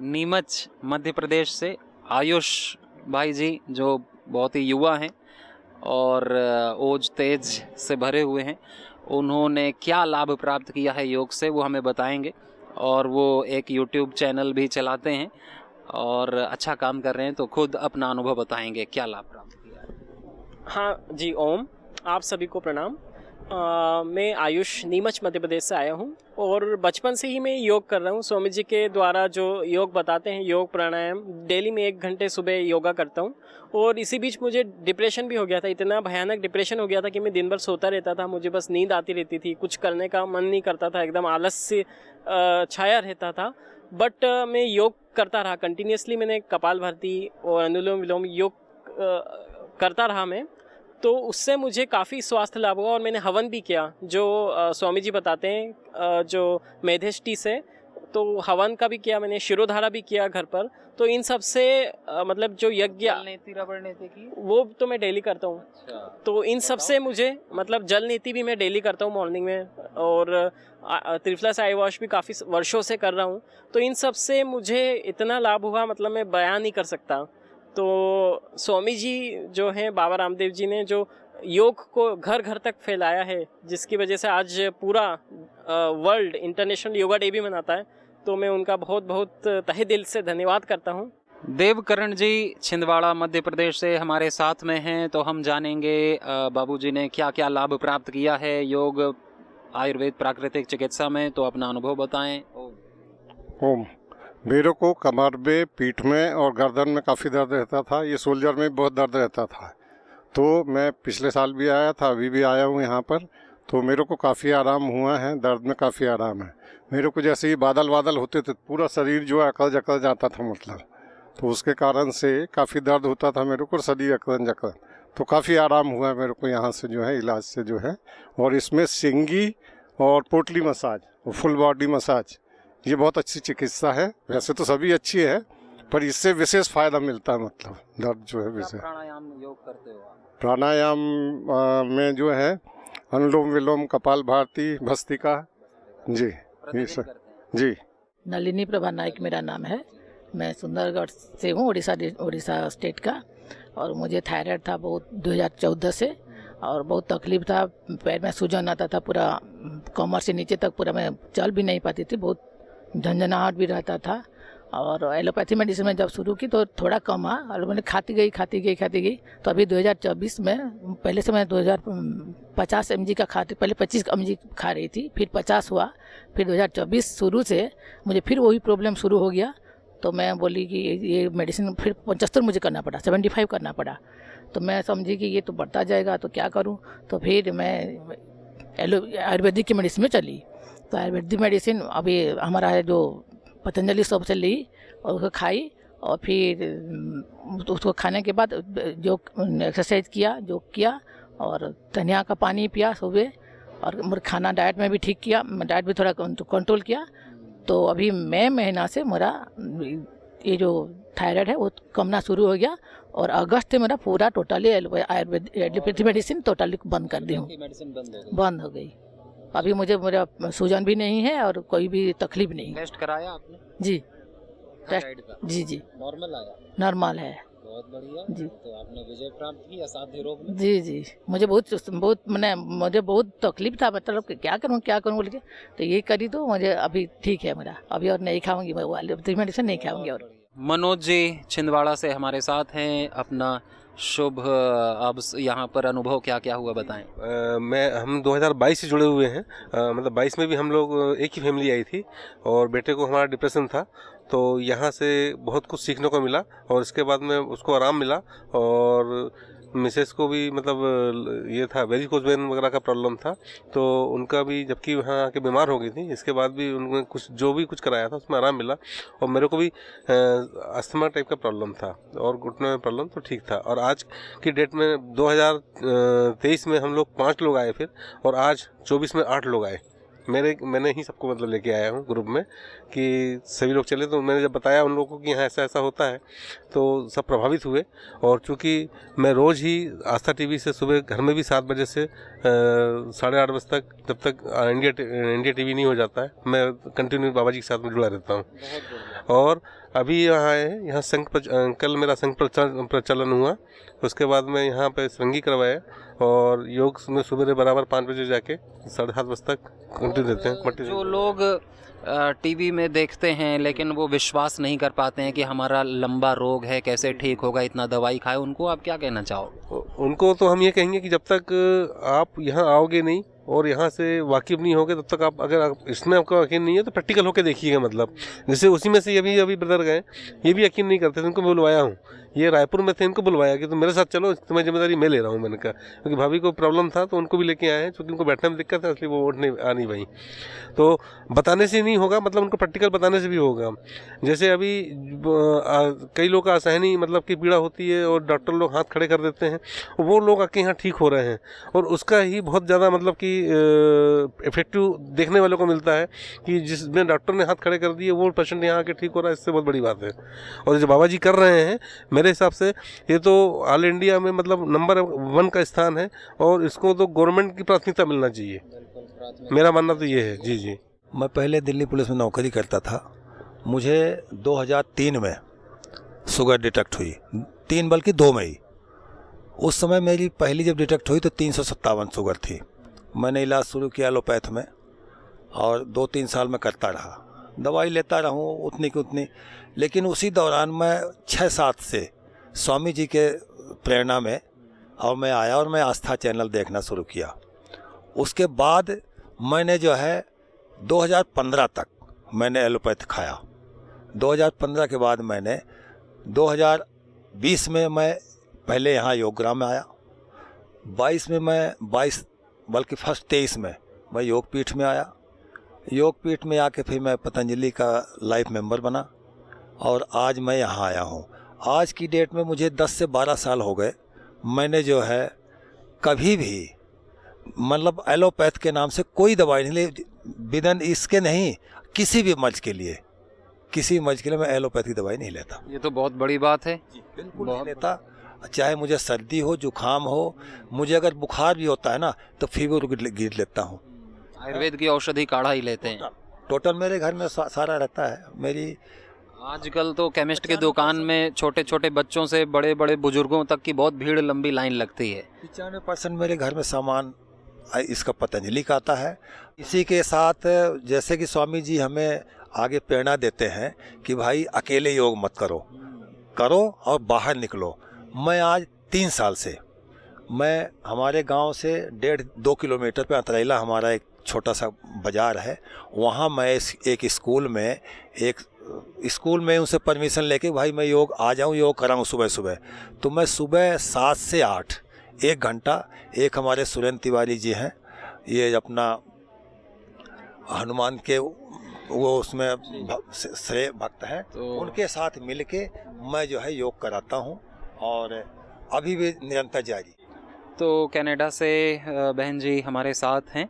नीमच मध्य प्रदेश से आयुष भाई जी, जो बहुत ही युवा हैं और ओज तेज से भरे हुए हैं, उन्होंने क्या लाभ प्राप्त किया है योग से वो हमें बताएंगे। और वो एक यूट्यूब चैनल भी चलाते हैं और अच्छा काम कर रहे हैं, तो खुद अपना अनुभव बताएंगे क्या लाभ प्राप्त किया है। हाँ जी, ओम, आप सभी को प्रणाम। मैं आयुष नीमच मध्य प्रदेश से आया हूँ और बचपन से ही मैं योग कर रहा हूँ। स्वामी जी के द्वारा जो योग बताते हैं, योग प्राणायाम, डेली में 1 घंटे सुबह योगा करता हूँ। और इसी बीच मुझे डिप्रेशन भी हो गया था, इतना भयानक डिप्रेशन हो गया था कि मैं दिन भर सोता रहता था, मुझे बस नींद आती रहती थी, कुछ करने का मन नहीं करता था, एकदम आलस से छाया रहता था। बट मैं योग करता रहा कंटिन्यूसली। मैंने कपालभाति और अनुलोम विलोम योग करता रहा मैं, तो उससे मुझे काफ़ी स्वास्थ्य लाभ हुआ। और मैंने हवन भी किया, जो स्वामी जी बताते हैं, जो मेधेष्टि से, तो हवन का भी किया मैंने, शिरोधारा भी किया घर पर। तो इन सब से मतलब जो यज्ञ की वो तो मैं डेली करता हूँ। अच्छा। तो इन सब से मुझे मतलब जल नीति भी मैं डेली करता हूँ मॉर्निंग में, और त्रिफला से आई वॉश भी काफ़ी वर्षों से कर रहा हूँ। तो इन सब से मुझे इतना लाभ हुआ, मतलब मैं बयान नहीं कर सकता। तो स्वामी जी जो हैं, बाबा रामदेव जी ने जो योग को घर घर तक फैलाया है, जिसकी वजह से आज पूरा वर्ल्ड इंटरनेशनल योगा डे भी मनाता है, तो मैं उनका बहुत बहुत तहे दिल से धन्यवाद करता हूँ। देवकरण जी छिंदवाड़ा मध्य प्रदेश से हमारे साथ में हैं, तो हम जानेंगे बाबूजी ने क्या क्या लाभ प्राप्त किया है योग आयुर्वेद प्राकृतिक चिकित्सा में, तो अपना अनुभव बताएं। ओम, मेरे को कमर में, पीठ में और गर्दन में काफ़ी दर्द रहता था। ये शोल्डर में बहुत दर्द रहता था। तो मैं पिछले साल भी आया था, अभी भी आया हूँ यहाँ पर, तो मेरे को काफ़ी आराम हुआ है, दर्द में काफ़ी आराम है। मेरे को जैसे ही बादल होते थे, पूरा शरीर जो है अकड़ जकड़ जाता था, मतलब तो उसके कारण से काफ़ी दर्द होता था मेरे को, शरीर अकड़न जकड़। तो काफ़ी आराम हुआ है मेरे को यहाँ से जो है, इलाज से जो है। और इसमें सिंगी और पोटली मसाज और फुल बॉडी मसाज, ये बहुत अच्छी चिकित्सा है। वैसे तो सभी अच्छी है, पर इससे विशेष फ़ायदा मिलता है, मतलब दर्द जो है विशेष। प्राणायाम योग करते हो? प्राणायाम में जो है अनुलोम विलोम, कपालभाति, भस्त्रिका जी, ये सब जी। नलिनी प्रभा नाइक मेरा नाम है। मैं सुंदरगढ़ से हूँ, उड़ीसा स्टेट का। और मुझे थायराइड था बहुत 2014 से, और बहुत तकलीफ था, पैर में सूजन आता था, पूरा कमर से नीचे तक पूरा, मैं चल भी नहीं पाती थी, बहुत झंझनाहट भी रहता था। और एलोपैथी मेडिसिन में जब शुरू की तो थोड़ा कम आ, और मैंने खाती गई। तो अभी 2024 में, पहले से मैं 2050 mg का खाती, पहले 25 mg खा रही थी, फिर 50 हुआ, फिर 2024 शुरू से मुझे फिर वही प्रॉब्लम शुरू हो गया। तो मैं बोली कि ये मेडिसिन फिर 75 मुझे करना पड़ा, 75 करना पड़ा। तो मैं समझी कि ये तो बढ़ता जाएगा, तो क्या करूं। तो फिर मैं आयुर्वेदिक की मेडिसिन में चली। तो आयुर्वेदिक मेडिसिन अभी हमारा है जो पतंजलि शॉप से ली, और उसको खाई। और फिर उसको खाने के बाद जो एक्सरसाइज किया, जो किया, और धनिया का पानी पिया सुबह, और खाना डाइट में भी ठीक किया, डाइट भी थोड़ा कंट्रोल किया। तो अभी मई महीना से मेरा ये जो थायराइड है वो कमना शुरू हो गया। और अगस्त से मेरा पूरा टोटली एलोपैथी मेडिसिन टोटली बंद कर दी हूँ, बंद हो गई। अभी मुझे मेरा सूजन भी नहीं है और कोई भी तकलीफ नहीं। टेस्ट कराया आपने? जी, टेस्ट जी नॉर्मल आया? नॉर्मल है। बहुत बढ़िया जी। तो आपने विजय प्राप्त की असाध्य रोग में? जी, मुझे मुझे बहुत तकलीफ था, मतलब कि क्या करूँ बोल के, तो ये करी तो मुझे अभी ठीक है मेरा। अभी और नहीं खाऊंगी मैं, वो मेडिसिन नहीं खाऊंगी। और मनोज जी छिंदवाड़ा से हमारे साथ हैं, अपना शुभ अब यहाँ पर अनुभव क्या क्या हुआ बताएं। हम 2022 से जुड़े हुए हैं। मतलब 22 में भी हम लोग एक ही फैमिली आई थी, और बेटे को हमारा डिप्रेशन था, तो यहाँ से बहुत कुछ सीखने को मिला। और इसके बाद में उसको आराम मिला, और मिसेस को भी मतलब ये था, वेरिकोज वेन वगैरह का प्रॉब्लम था, तो उनका भी, जबकि वहाँ आके बीमार हो गई थी, इसके बाद भी उन्होंने जो भी कुछ कराया था उसमें आराम मिला। और मेरे को भी अस्थमा टाइप का प्रॉब्लम था, और घुटने में प्रॉब्लम, तो ठीक था। और आज की डेट में 2023 में हम लोग 5 लोग आए फिर, और आज 24 में 8 लोग आए। मैंने ही सबको मतलब लेके आया हूँ ग्रुप में, कि सभी लोग चले। तो मैंने जब बताया उन लोगों को कि यहाँ ऐसा ऐसा होता है, तो सब प्रभावित हुए। और चूँकि मैं रोज़ ही आस्था टीवी से सुबह घर में भी 7 बजे से 8:30 बजे तक, जब तक इंडिया टीवी नहीं हो जाता है, मैं कंटिन्यू बाबा जी के साथ में जुड़ा रहता हूँ। और अभी यहाँ आए हैं, यहाँ कल मेरा संघ प्रचलन हुआ, उसके बाद में यहाँ पे संगी करवाया और योग में सुबह बराबर 5 बजे जाके 7:30 बजे तक कंटिन्यू देते हैं। जो लोग टीवी में देखते हैं लेकिन वो विश्वास नहीं कर पाते हैं कि हमारा लंबा रोग है, कैसे ठीक होगा, इतना दवाई खाए, उनको आप क्या कहना चाहो? उनको तो हम ये कहेंगे कि जब तक आप यहाँ आओगे नहीं और यहाँ से वाकिफ नहीं होगे तब तक आप, अगर आप इसमें आपका यकीन नहीं है तो प्रैक्टिकल होकर देखिएगा। मतलब जैसे उसी में से अभी ब्रदर गए, ये भी यकीन नहीं करते थे, उनको बुलवाया हूँ, ये रायपुर में थे, इनको बुलवाया कि तुम मेरे साथ चलो, तुम्हारी जिम्मेदारी मैं ले रहा हूँ। मैंने कहा क्योंकि भाभी को प्रॉब्लम था तो उनको भी लेके आए हैं, क्योंकि उनको बैठने में दिक्कत है, इसलिए वो वोट नहीं आ नहीं पाई। तो बताने से नहीं होगा, मतलब उनको प्रैक्टिकल बताने से भी होगा। जैसे अभी कई लोग का असहनी मतलब की पीड़ा होती है और डॉक्टर लोग हाथ खड़े कर देते हैं, वो लोग आके यहाँ ठीक हो रहे हैं और उसका ही बहुत ज़्यादा मतलब कि इफेक्टिव देखने वालों को मिलता है कि जिसमें डॉक्टर ने हाथ खड़े कर दिए वो पेशेंट यहाँ आके ठीक हो रहा है, इससे बहुत बड़ी बात है। और जो बाबा जी कर रहे हैं, मेरे हिसाब से ये तो ऑल इंडिया में मतलब नंबर 1 का स्थान है और इसको तो गवर्नमेंट की प्राथमिकता मिलना चाहिए, मेरा मानना तो ये है। जी जी। मैं पहले दिल्ली पुलिस में नौकरी करता था। मुझे 2003 में शुगर डिटेक्ट हुई, 3 बल्कि 2 में ही। उस समय मेरी पहली जब डिटेक्ट हुई तो 357 शुगर थी। मैंने इलाज शुरू किया एलोपैथ में और 2-3 साल में करता रहा, दवाई लेता रहूं उतनी की उतनी। लेकिन उसी दौरान मैं 6-7 से स्वामी जी के प्रेरणा में और मैं आया और मैं आस्था चैनल देखना शुरू किया। उसके बाद मैंने जो है 2015 तक मैंने एलोपैथ खाया। 2015 के बाद मैंने 2020 में मैं पहले यहाँ योगग्राम में आया, 22 में मैं 23 में मैं योगपीठ में आया। योगपीठ में आके फिर मैं पतंजलि का लाइफ मेंबर बना और आज मैं यहाँ आया हूँ। आज की डेट में मुझे 10 से 12 साल हो गए। मैंने जो है कभी भी मतलब एलोपैथ के नाम से कोई दवाई नहीं ली, विदन इसके नहीं, किसी भी मर्ज के लिए मैं एलोपैथी दवाई नहीं लेता। ये तो बहुत बड़ी बात है। बिल्कुल नहीं लेता। चाहे मुझे सर्दी हो, जुखाम हो, मुझे अगर बुखार भी होता है ना तो फीवर गिर लेता हूँ। आयुर्वेद की औषधि काढ़ा ही लेते हैं। टोटल मेरे घर में सारा रहता है। मेरी आजकल तो केमिस्ट की दुकान में छोटे छोटे बच्चों से बड़े बड़े बुजुर्गों तक की बहुत भीड़, लंबी लाइन लगती है। 95% मेरे घर में सामान इसका पतंजलि का आता है। इसी के साथ जैसे कि स्वामी जी हमें आगे प्रेरणा देते हैं कि भाई अकेले योग मत करो और बाहर निकलो। मैं आज 3 साल से मैं हमारे गांव से 1.5-2 किलोमीटर पे अंतरैला हमारा एक छोटा सा बाज़ार है, वहाँ मैं एक स्कूल में उनसे परमिशन लेके भाई मैं योग आ जाऊँ, योग कराऊँ सुबह। तो मैं सुबह 7 से 8 1 घंटा, एक हमारे सुरेंद्र तिवारी जी हैं, ये अपना हनुमान के वो उसमें श्रेय भक्त हैं, तो उनके साथ मिलके मैं जो है योग कराता हूँ और अभी भी निरंतर जारी। तो कनाडा से बहन जी हमारे साथ हैं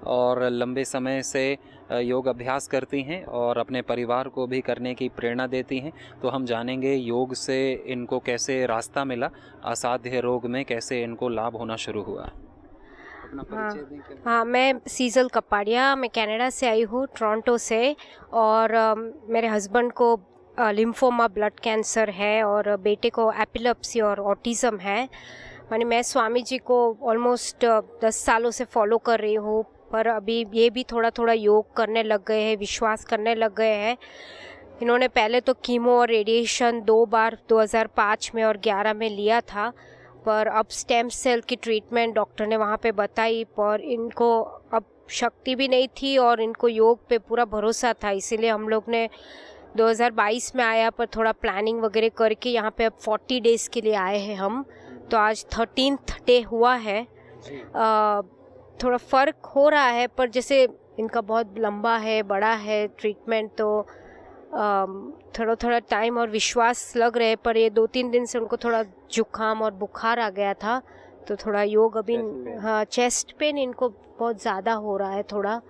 और लंबे समय से योग अभ्यास करती हैं और अपने परिवार को भी करने की प्रेरणा देती हैं। तो हम जानेंगे योग से इनको कैसे रास्ता मिला, असाध्य रोग में कैसे इनको लाभ होना शुरू हुआ। अपना परिचय दें। हाँ, मैं सीजल कपाड़िया, मैं कनाडा से आई हूँ, टोरंटो से। और मेरे हस्बैंड को लिम्फोमा ब्लड कैंसर है और बेटे को एपिलेप्सी और ऑटिज़म है। माने मैं स्वामी जी को ऑलमोस्ट 10 सालों से फॉलो कर रही हूँ, पर अभी ये भी थोड़ा थोड़ा योग करने लग गए हैं, विश्वास करने लग गए हैं। इन्होंने पहले तो कीमो और रेडिएशन 2 बार 2005 में और 11 में लिया था, पर अब स्टेम सेल की ट्रीटमेंट डॉक्टर ने वहाँ पे बताई, पर इनको अब शक्ति भी नहीं थी और इनको योग पे पूरा भरोसा था। इसीलिए हम लोग ने 2022 में आया, पर थोड़ा प्लानिंग वगैरह करके यहाँ पे अब 40 डेज़ के लिए आए हैं हम। तो आज 13th डे हुआ है। थोड़ा फ़र्क हो रहा है, पर जैसे इनका बहुत लंबा है, बड़ा है ट्रीटमेंट, तो थोड़ा थोड़ा टाइम और विश्वास लग रहे हैं। पर ये 2-3 दिन से उनको थोड़ा जुकाम और बुखार आ गया था, तो थोड़ा योग अभी, हाँ, चेस्ट पेन इनको बहुत ज़्यादा हो रहा है थोड़ा,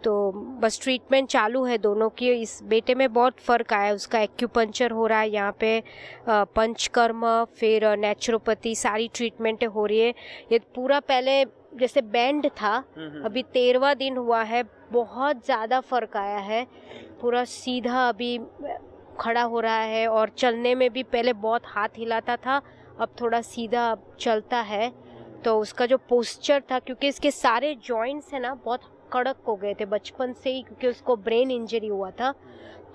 तो बस ट्रीटमेंट चालू है दोनों की। इस बेटे में बहुत फ़र्क आया, उसका एक्यूपंक्चर हो रहा है यहाँ पे, पंचकर्म, फिर नेचुरोपैथी, सारी ट्रीटमेंटें हो रही है। ये पूरा पहले जैसे बैंड था, अभी 13वां दिन हुआ है, बहुत ज़्यादा फ़र्क आया है, पूरा सीधा अभी खड़ा हो रहा है और चलने में भी पहले बहुत हाथ हिलाता था, अब थोड़ा सीधा अब चलता है। तो उसका जो पोस्चर था, क्योंकि इसके सारे जॉइंट्स हैं ना बहुत कड़क हो गए थे बचपन से ही, क्योंकि उसको ब्रेन इंजरी हुआ था,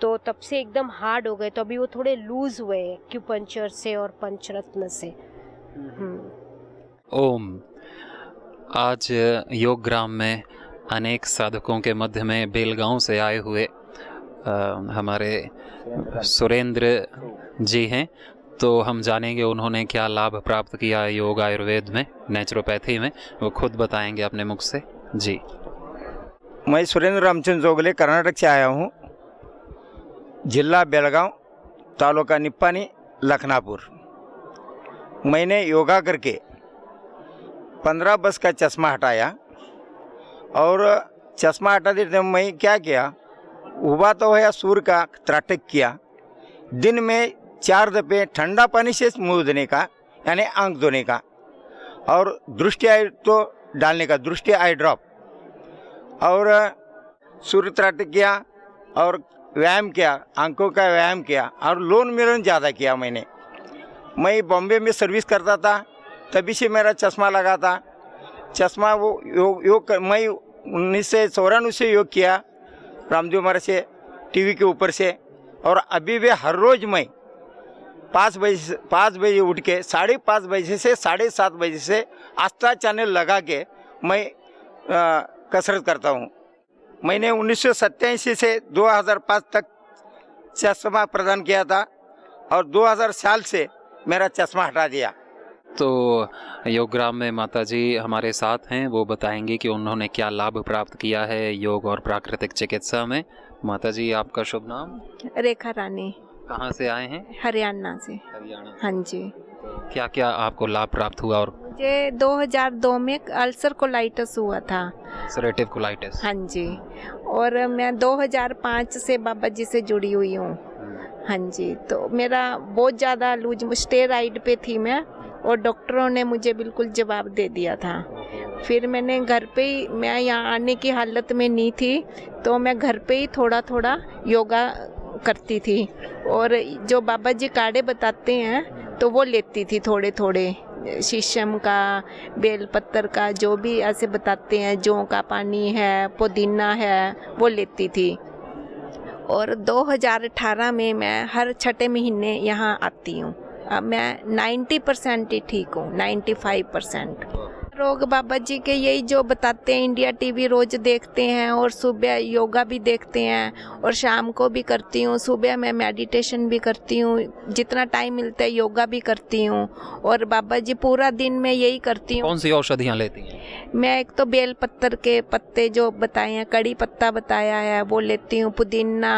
तो तब से एकदम हार्ड हो गए। तो अभी वो थोड़े लूज हुए एक्यूपंक्चर से और पंचरत्न से। ओम, आज योग ग्राम में अनेक साधकों के मध्य में बेलगांव से आए हुए हमारे सुरेंद्र जी हैं, तो हम जानेंगे उन्होंने क्या लाभ प्राप्त किया योग आयुर्वेद में, नेचुरोपैथी में, वो खुद बताएंगे अपने मुख से। जी, मैं सुरेंद्र रामचंद्र जोगले कर्नाटक से आया हूँ, जिला बेलगांव, तालुका निप्पानी, लखनापुर। मैंने योगा करके 15 वर्ष का चश्मा हटाया, और चश्मा हटा देते मैं क्या किया, उबा तो है सूर्य का त्राटक किया, दिन में 4 दफे ठंडा पानी से मुँह धोने का, यानी आंख धोने का, और दृष्टि आई तो डालने का, दृष्टि आई ड्रॉप, और सूर्य त्राटक किया और व्यायाम किया, आंखों का व्यायाम किया, और लोन मिलन ज़्यादा किया मैंने। मैं बॉम्बे में सर्विस करता था, तभी से मेरा चश्मा लगा था। चश्मा वो योग मैं 1994 से योग किया, रामदेव महाराज से टीवी के ऊपर से, और अभी भी हर रोज़ मैं 5 बजे उठ के 5:30 बजे से 7:30 बजे से आस्था चैनल लगा के मैं कसरत करता हूँ। मैंने 1987 से 2005 तक चश्मा प्रदान किया था, और 2000 साल से मेरा चश्मा हटा दिया। तो योग ग्राम में माता जी हमारे साथ हैं, वो बताएंगे कि उन्होंने क्या लाभ प्राप्त किया है योग और प्राकृतिक चिकित्सा में। माता जी, आपका शुभ नाम? रेखा रानी। कहाँ से आए हैं? हरियाणा से। हरियाणा। हाँ जी। क्या क्या आपको लाभ प्राप्त हुआ? और मुझे 2002 में अल्सर कोलाइटिस हुआ था। Ulcerative colitis. हाँ जी, और मैं 2005 से बाबा जी से जुड़ी हुई हूँ। हाँ जी, तो मेरा बहुत ज़्यादा लूज स्टेरॉइड पे थी मैं, और डॉक्टरों ने मुझे बिल्कुल जवाब दे दिया था। फिर मैंने घर पे ही, मैं यहाँ आने की हालत में नहीं थी, तो मैं घर पे ही थोड़ा थोड़ा योगा करती थी, और जो बाबा जी काढ़े बताते हैं तो वो लेती थी थोड़े थोड़े, शीशम का, बेल पत्तर का, जो भी ऐसे बताते हैं, जौ का पानी है, पुदीना है, वो लेती थी। और 2018 में मैं हर छठे महीने यहाँ आती हूँ। अब मैं 90% ही ठीक हूँ, 95%। रोग बाबा जी के यही जो बताते हैं, इंडिया टीवी रोज देखते हैं, और सुबह योगा भी देखते हैं, और शाम को भी करती हूँ। सुबह मैं मेडिटेशन भी करती हूँ, जितना टाइम मिलता है योगा भी करती हूँ, और बाबा जी पूरा दिन मैं यही करती हूँ। कौन सी औषधियाँ लेती हैं? मैं एक तो बेल पत्तर के पत्ते जो बताए हैं, कड़ी पत्ता बताया है, वो लेती हूँ। पुदीना,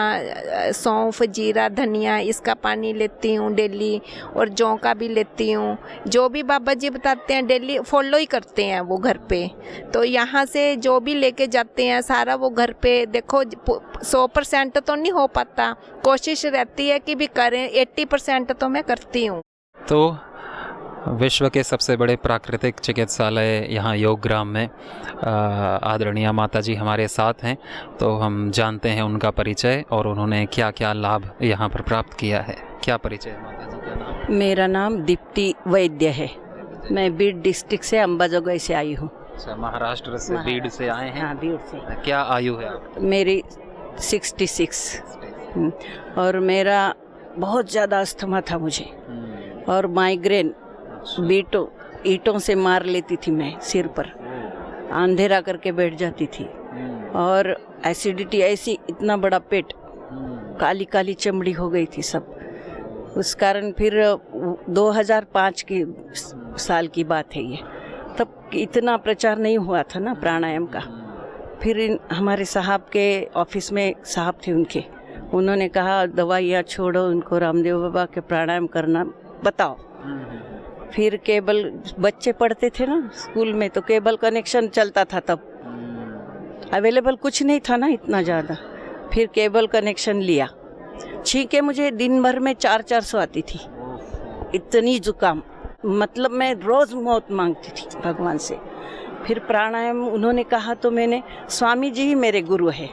सौंफ, जीरा, धनिया, इसका पानी लेती हूँ डेली, और जौ का भी लेती हूँ। जो भी बाबा जी बताते हैं डेली फॉलो ही करते हैं वो घर पे। तो यहाँ से जो भी लेके जाते हैं सारा वो घर पे, देखो 100% तो नहीं हो पाता, कोशिश रहती है कि भी करें, 80% तो मैं करती हूँ। तो विश्व के सबसे बड़े प्राकृतिक चिकित्सालय यहाँ योग ग्राम में आदरणीय माता जी हमारे साथ हैं, तो हम जानते हैं उनका परिचय और उन्होंने क्या क्या लाभ यहाँ पर प्राप्त किया है। क्या परिचय है माता जी, क्या नाम? मेरा नाम दीप्ति वैद्य है। मैं बीड डिस्ट्रिक्ट से अंबाजोगाई से आई हूँ। अच्छा, महाराष्ट्र से, बीड से आए हैं? हाँ, बीड से। क्या आयु है आपकी? मेरी 66। और मेरा बहुत ज़्यादा अस्थमा था मुझे, और माइग्रेन ईंटों से मार लेती थी मैं सिर पर, अंधेरा करके बैठ जाती थी, और एसिडिटी ऐसी, इतना बड़ा पेट, काली काली चमड़ी हो गई थी सब। उस कारण फिर 2005 की साल की बात है ये, तब इतना प्रचार नहीं हुआ था ना प्राणायाम का। फिर हमारे साहब के ऑफिस में साहब थे उनके, उन्होंने कहा दवाइयाँ छोड़ो, उनको रामदेव बाबा के प्राणायाम करना बताओ। फिर केबल, बच्चे पढ़ते थे ना स्कूल में, तो केबल कनेक्शन चलता था तब, अवेलेबल कुछ नहीं था ना इतना ज़्यादा। फिर केबल कनेक्शन लिया, छींके मुझे दिन भर में 400 आती थी, इतनी जुकाम, मतलब मैं रोज़ मौत मांगती थी भगवान से। फिर प्राणायाम उन्होंने कहा तो मैंने, स्वामी जी ही मेरे गुरु है,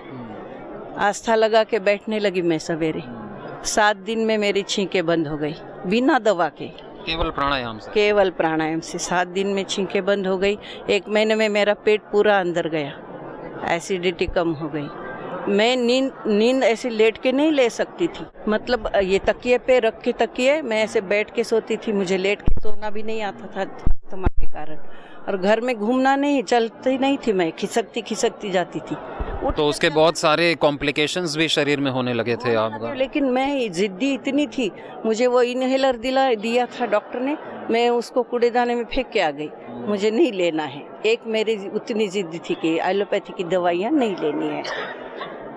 आस्था लगा के बैठने लगी मैं सवेरे, 7 दिन में मेरी छींकें बंद हो गई बिना दवा के, केवल प्राणायाम से? केवल प्राणायाम से 7 दिन में छींकें बंद हो गई। 1 महीने में मेरा पेट पूरा अंदर गया, एसिडिटी कम हो गई। मैं नींद ऐसे लेट के नहीं ले सकती थी, मतलब ये तकिए पे रख के तकिए मैं ऐसे बैठ के सोती थी, मुझे लेट के सोना भी नहीं आता था अस्थमा के कारण। और घर में घूमना नहीं, चलती नहीं थी मैं, खिसकती जाती थी। तो उसके बहुत सारे कॉम्प्लिकेशंस भी शरीर में होने लगे थे आपका? लेकिन मैं जिद्दी इतनी थी, मुझे वो इनहेलर दिया था डॉक्टर ने, मैं उसको कूड़ेदाने में फेंक के आ गई, मुझे नहीं लेना है। एक मेरी उतनी जिद्दी थी कि एलोपैथी की दवाइयाँ नहीं लेनी है।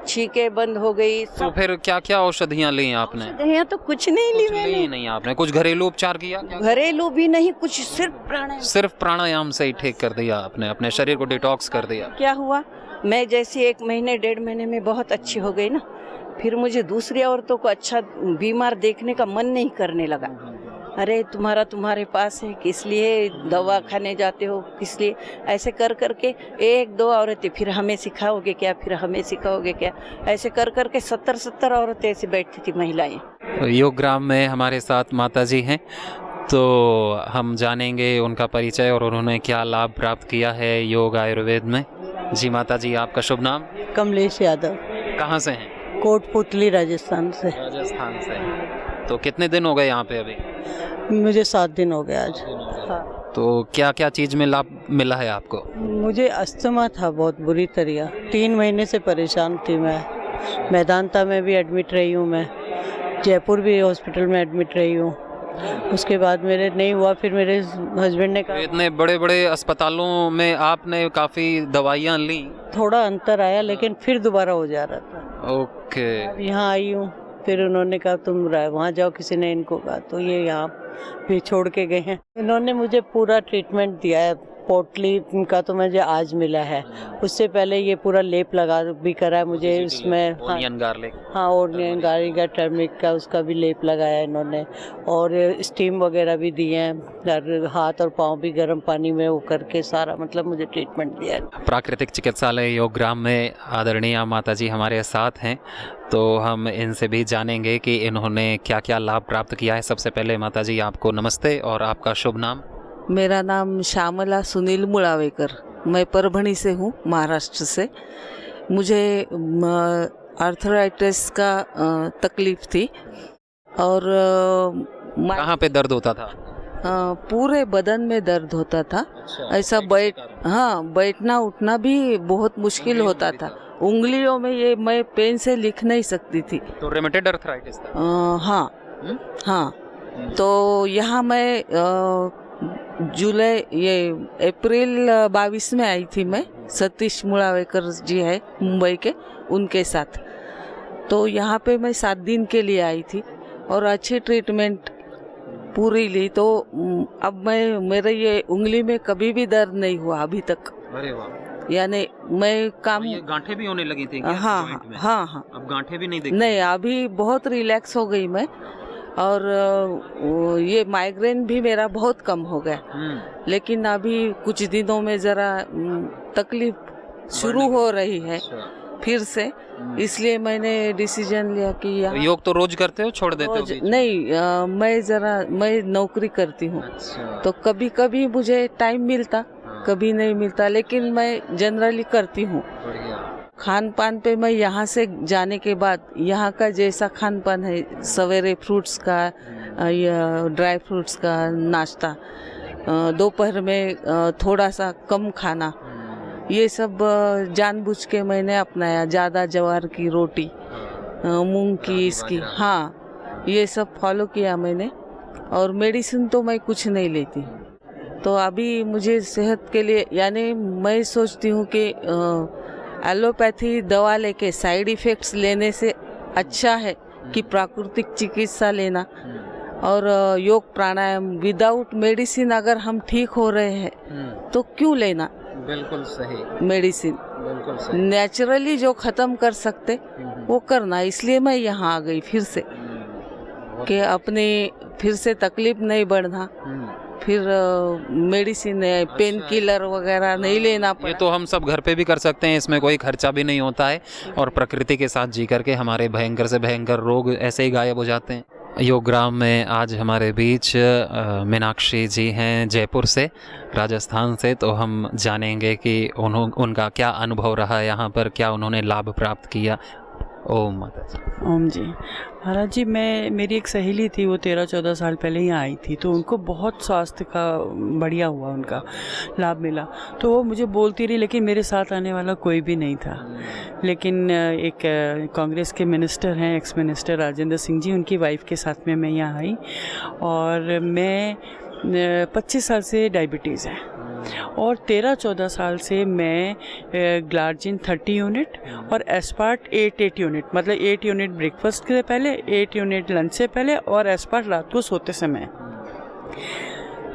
छींकें बंद हो गई। तो फिर क्या क्या औषधियाँ ली आपने? औषधियाँ तो कुछ नहीं ली मैंने। नहीं आपने कुछ घरेलू उपचार किया? घरेलू भी नहीं कुछ, सिर्फ प्राणायाम से ही ठीक कर दिया आपने, अपने शरीर को डिटॉक्स कर दिया? क्या हुआ, मैं जैसे 1 महीने 1.5 महीने में बहुत अच्छी हो गई ना, फिर मुझे दूसरी औरतों को अच्छा बीमार देखने का मन नहीं करने लगा। अरे तुम्हारे पास है, किस लिए दवा खाने जाते हो, किस लिए ऐसे कर करके 1-2 औरतें, फिर हमें सिखाओगे क्या, फिर हमें सिखाओगे क्या, ऐसे कर करके 70 औरतें ऐसे बैठती थी महिलाएं। योगग्राम में हमारे साथ माता जी हैं, तो हम जानेंगे उनका परिचय और उन्होंने क्या लाभ प्राप्त किया है योग आयुर्वेद में। जी माता जी, आपका शुभ नाम? कमलेश यादव। कहाँ से हैं? कोटपुतली राजस्थान से। राजस्थान से। तो कितने दिन हो गए यहाँ पे अभी? मुझे 7 दिन हो गए आज। हाँ। तो क्या क्या चीज़ में लाभ मिला है आपको? मुझे अस्थमा था बहुत बुरी तरह, 3 महीने से परेशान थी मैं। मैदानता में भी एडमिट रही हूँ मैं, जयपुर भी हॉस्पिटल में एडमिट रही हूँ। उसके बाद मेरे नहीं हुआ, फिर मेरे हस्बैंड ने कहा। इतने बड़े बड़े अस्पतालों में आपने काफ़ी दवाइयाँ ली? थोड़ा अंतर आया, लेकिन फिर दोबारा हो जा रहा था। ओके। यहाँ आई हूँ, फिर उन्होंने कहा तुम वहाँ जाओ, किसी ने इनको कहा, तो ये यहाँ भी छोड़ के गए हैं। इन्होंने मुझे पूरा ट्रीटमेंट दिया है। पोटली का तो मुझे आज मिला है, उससे पहले ये पूरा लेप लगा भी करा है मुझे इसमें। Onion garlic. हाँ, ओनियन गार्लिक का, टर्मरिक का, उसका भी लेप लगाया है इन्होंने, और स्टीम वगैरह भी दिए हैं, हाथ और पाँव भी गर्म पानी में वो करके सारा, मतलब मुझे ट्रीटमेंट दिया है। प्राकृतिक चिकित्सालय योगग्राम में आदरणीय माता जी हमारे साथ हैं, तो हम इनसे भी जानेंगे कि इन्होंने क्या क्या लाभ प्राप्त किया है। सबसे पहले माता जी आपको नमस्ते और आपका शुभ नाम? मेरा नाम श्यामला सुनील मुलावेकर, मैं परभणी से हूँ, महाराष्ट्र से। मुझे आर्थराइटिस का तकलीफ थी और कहाँ पे दर्द होता था? पूरे बदन में दर्द होता था। ऐसा बैठना उठना भी बहुत मुश्किल होता था। उंगलियों में ये मैं पेन से लिख नहीं सकती थी। तो रेमेटेड आर्थराइटिस था? हाँ। तो यहाँ मैं अप्रैल 22 में आई थी मैं, सतीश मुलावेकर जी है मुंबई के, उनके साथ। तो यहाँ पे मैं 7 दिन के लिए आई थी और अच्छी ट्रीटमेंट पूरी ली। तो अब मेरे ये उंगली में कभी भी दर्द नहीं हुआ अभी तक। अरे वाह। यानी मैं काम, ये गांठें भी होने लगी थी क्या? हाँ। अब गांठें भी नहीं दिखती? नहीं, अभी बहुत रिलैक्स हो गई मैं, और ये माइग्रेन भी मेरा बहुत कम हो गया। लेकिन अभी कुछ दिनों में ज़रा तकलीफ शुरू हो रही है फिर से, इसलिए मैंने डिसीजन लिया कि योग तो रोज करते हो, छोड़ देते हो? नहीं, मैं नौकरी करती हूँ। तो कभी कभी मुझे टाइम मिलता, कभी नहीं मिलता, लेकिन मैं जनरली करती हूँ। खान पान पे मैं यहाँ से जाने के बाद यहाँ का जैसा खान पान है, सवेरे फ्रूट्स का या ड्राई फ्रूट्स का नाश्ता, दोपहर में थोड़ा सा कम खाना, ये सब जानबूझ के मैंने अपनाया। ज़्यादा ज्वार की रोटी, मूंग की, इसकी, हाँ, ये सब फॉलो किया मैंने। और मेडिसिन तो मैं कुछ नहीं लेती। तो अभी मुझे सेहत के लिए, यानी मैं सोचती हूँ कि एलोपैथी दवा लेके साइड इफ़ेक्ट्स लेने से अच्छा है कि प्राकृतिक चिकित्सा लेना। और योग प्राणायाम विदाउट मेडिसिन अगर हम ठीक हो रहे हैं तो क्यों लेना? बिल्कुल सही। मेडिसिन बिल्कुल सही। नेचुरली जो ख़त्म कर सकते वो करना। इसलिए मैं यहाँ आ गई फिर से कि अपनी फिर से तकलीफ नहीं बढ़ना, फिर मेडिसिन है, पेन किलर वगैरह नहीं लेना पड़ा। ये तो हम सब घर पे भी कर सकते हैं, इसमें कोई खर्चा भी नहीं होता है और प्रकृति के साथ जी करके हमारे भयंकर से भयंकर रोग ऐसे ही गायब हो जाते हैं। योगग्राम में आज हमारे बीच मीनाक्षी जी हैं जयपुर से, राजस्थान से, तो हम जानेंगे कि उनका क्या अनुभव रहा यहाँ पर, क्या उन्होंने लाभ प्राप्त किया। ओम माता जी। ओम जी। महाराज जी, मेरी एक सहेली थी, वो 13-14 साल पहले ही आई थी, तो उनको बहुत स्वास्थ्य का बढ़िया हुआ, उनका लाभ मिला। तो वो मुझे बोलती रही, लेकिन मेरे साथ आने वाला कोई भी नहीं था। लेकिन एक कांग्रेस के मिनिस्टर हैं, एक्स मिनिस्टर राजेंद्र सिंह जी, उनकी वाइफ के साथ में मैं यहाँ आई। और मैं 25 साल से डायबिटीज़ है और 13-14 साल से मैं ग्लार्जिन 30 यूनिट और एस्पार्ट 8 यूनिट, मतलब 8 यूनिट ब्रेकफास्ट से पहले, 8 यूनिट लंच से पहले और एस्पार्ट रात को सोते समय।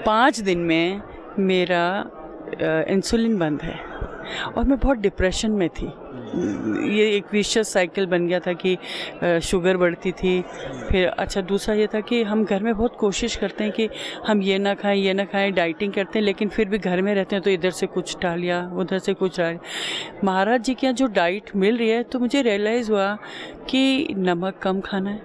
5 दिन में मेरा इंसुलिन बंद है और मैं बहुत डिप्रेशन में थी। ये एक विशियस साइकिल बन गया था कि शुगर बढ़ती थी। फिर अच्छा दूसरा ये था कि हम घर में बहुत कोशिश करते हैं कि हम ये ना खाएं, डाइटिंग करते हैं, लेकिन फिर भी घर में रहते हैं तो इधर से कुछ डाल लिया, उधर से कुछ डाल। महाराज जी के यहाँ जो डाइट मिल रही है तो मुझे रियलाइज़ हुआ कि नमक कम खाना है।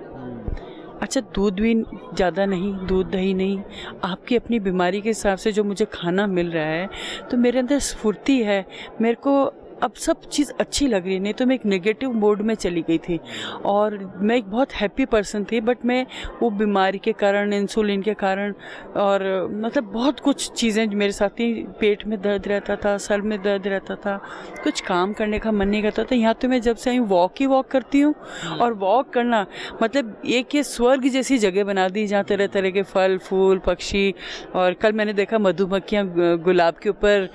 अच्छा, दूध भी ज़्यादा नहीं, दूध दही नहीं, आपकी अपनी बीमारी के हिसाब से जो मुझे खाना मिल रहा है, तो मेरे अंदर स्फूर्ति है। मेरे को अब सब चीज़ अच्छी लग रही है, नहीं तो मैं एक नेगेटिव मोड में चली गई थी और मैं एक बहुत हैप्पी पर्सन थी, बट मैं वो बीमारी के कारण, इंसुलिन के कारण और मतलब बहुत कुछ चीज़ें मेरे साथ थी। पेट में दर्द रहता था, सर में दर्द रहता था, कुछ काम करने का मन नहीं करता था। यहाँ तो मैं जब से आई वॉक ही वॉक करती हूँ और वॉक करना मतलब एक ये स्वर्ग जैसी जगह बना दी जहाँ तरह तरह के फल फूल पक्षी। और कल मैंने देखा मधुमक्खियाँ गुलाब के ऊपर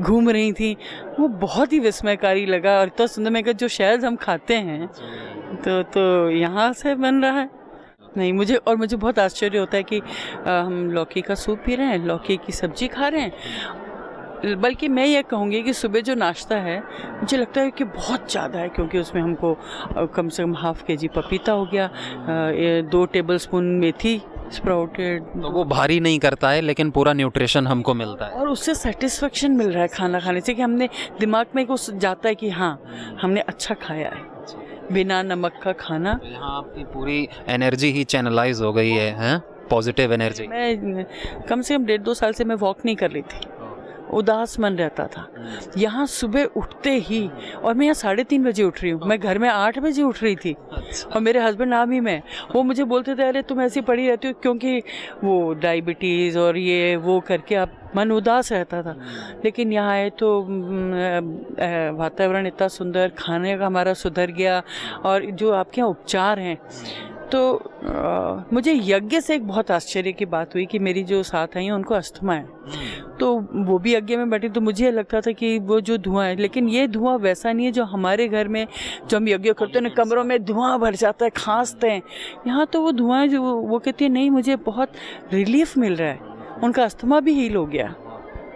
घूम रही थी, वो बहुत ही विस्मयकारी लगा। और इतना सुंदर, मैं जो शहद हम खाते हैं तो यहाँ से बन रहा है। नहीं, मुझे बहुत आश्चर्य होता है कि हम लौकी का सूप पी रहे हैं, लौकी की सब्जी खा रहे हैं। बल्कि मैं ये कहूँगी कि सुबह जो नाश्ता है मुझे लगता है कि बहुत ज़्यादा है, क्योंकि उसमें हमको कम से कम ½ kg पपीता हो गया, 2 टेबलस्पून मेथी स्प्राउटेड, तो वो भारी नहीं करता है लेकिन पूरा न्यूट्रिशन हमको मिलता है और उससे सेटिस्फेक्शन मिल रहा है खाना खाने से, कि हमने दिमाग में कुछ जाता है कि हाँ हमने अच्छा खाया है, बिना नमक का खाना। तो यहाँ आपकी पूरी एनर्जी ही चैनलाइज हो गई है, पॉजिटिव एनर्जी। मैं कम से कम 1.5-2 साल से मैं वॉक नहीं कर रही थी, उदास मन रहता था। यहाँ सुबह उठते ही, और मैं यहाँ 3:30 बजे उठ रही हूँ, मैं घर में 8 बजे उठ रही थी। और मेरे हस्बैंड आर्मी में, वो मुझे बोलते थे अरे तुम ऐसी पड़ी रहती हो, क्योंकि वो डायबिटीज़ और ये वो करके आप मन उदास रहता था। लेकिन यहाँ आए तो वातावरण इतना सुंदर, खाने का हमारा सुधर गया, और जो आपके यहाँ उपचार हैं तो मुझे यज्ञ से एक बहुत आश्चर्य की बात हुई कि मेरी जो साथ आई हैं उनको अस्थमा है, तो वो भी यज्ञ में बैठी, तो मुझे लगता था कि वो जो धुआं है, लेकिन ये धुआं वैसा नहीं है जो हमारे घर में जो हम यज्ञ करते हैं ना, कमरों में धुआं भर जाता है, खांसते हैं। यहाँ तो वो धुआं जो वो कहती है नहीं, मुझे बहुत रिलीफ मिल रहा है, उनका अस्थमा भी हील हो गया।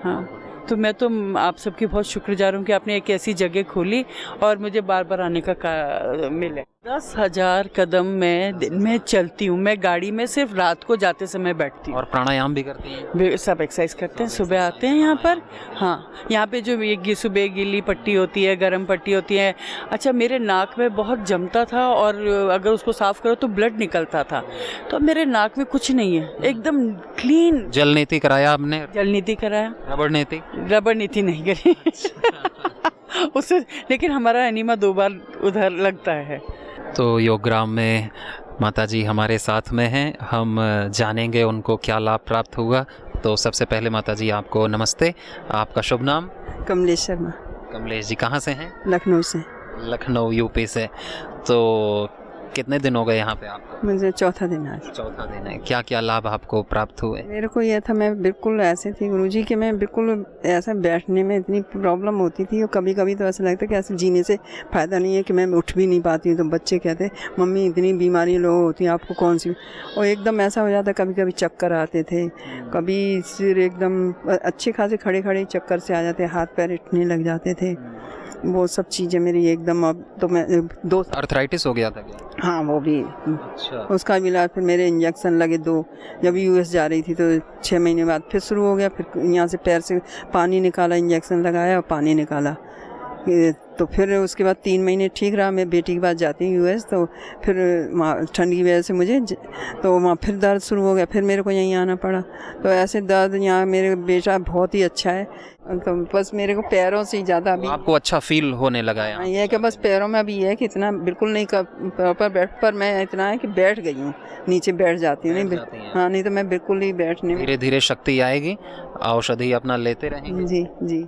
हाँ, तो मैं तो आप सबकी बहुत शुक्रगुजार हूँ कि आपने एक ऐसी जगह खोली और मुझे बार बार आने का मिले। 10,000 कदम मैं दिन में चलती हूँ। मैं गाड़ी में सिर्फ रात को जाते समय बैठती हूँ। और प्राणायाम भी करती हैं? सब एक्सरसाइज करते हैं, सुबह आते हैं यहाँ पर। हाँ, यहाँ पे जो ये सुबह गीली पट्टी होती है, गर्म पट्टी होती है। अच्छा, मेरे नाक में बहुत जमता था और अगर उसको साफ करो तो ब्लड निकलता था, तो मेरे नाक में कुछ नहीं है, एकदम क्लीन। जल नीति कराया आपने? जल नीति कराया। रबड़ नीति? रबड़ नीति नहीं करी उससे, लेकिन हमारा एनीमा 2 बार उधर लगता है। तो योगग्राम में माताजी हमारे साथ में हैं, हम जानेंगे उनको क्या लाभ प्राप्त हुआ। तो सबसे पहले माताजी आपको नमस्ते, आपका शुभ नाम? कमलेश शर्मा। कमलेश जी कहाँ से हैं? लखनऊ से। लखनऊ यूपी से। तो कितने दिन हो गए यहाँ पे आपको? मुझे 4था दिन आज। 4था दिन है। क्या क्या लाभ आपको प्राप्त हुए? मेरे को यह था, मैं बिल्कुल ऐसे थी गुरुजी कि मैं बिल्कुल ऐसा बैठने में इतनी प्रॉब्लम होती थी, और कभी कभी तो ऐसा लगता कि ऐसे जीने से फ़ायदा नहीं है, कि मैं उठ भी नहीं पाती हूँ। तो बच्चे कहते मम्मी इतनी बीमारी लोग होती हैं, आपको कौन सी? और एकदम ऐसा हो जाता, कभी कभी चक्कर आते थे, कभी सिर एकदम अच्छे खासे खड़े खड़े चक्कर से आ जाते, हाथ पैर इटने लग जाते थे। वो सब चीज़ें मेरी एकदम, अब तो मैं 2 अर्थराइटिस हो गया था क्या? हाँ वो भी, अच्छा। उसका भी इलाज, फिर मेरे इंजेक्शन लगे 2, जब यूएस जा रही थी तो 6 महीने बाद फिर शुरू हो गया, फिर यहाँ से पैर से पानी निकाला, इंजेक्शन लगाया और पानी निकाला, तो फिर उसके बाद 3 महीने ठीक रहा। मैं बेटी के पास जाती हूँ यूएस, तो फिर वहाँ ठंड की वजह से मुझे तो वहाँ फिर दर्द शुरू हो गया, फिर मेरे को यहीं आना पड़ा। तो ऐसे दर्द यहाँ मेरे बेटा बहुत ही अच्छा है, तो बस मेरे को पैरों से ज़्यादा अभी आपको अच्छा फील होने लगा यहाँ? ये है कि बस पैरों में अभी ये है कि इतना बिल्कुल नहीं प्रॉपर बैठ, पर मैं इतना है कि बैठ गई हूँ, नीचे बैठ जाती हूँ, नहीं हाँ, नहीं तो मैं बिल्कुल ही बैठ नहीं। धीरे धीरे शक्ति आएगी, औषधि अपना लेते रहेंगे। जी जी।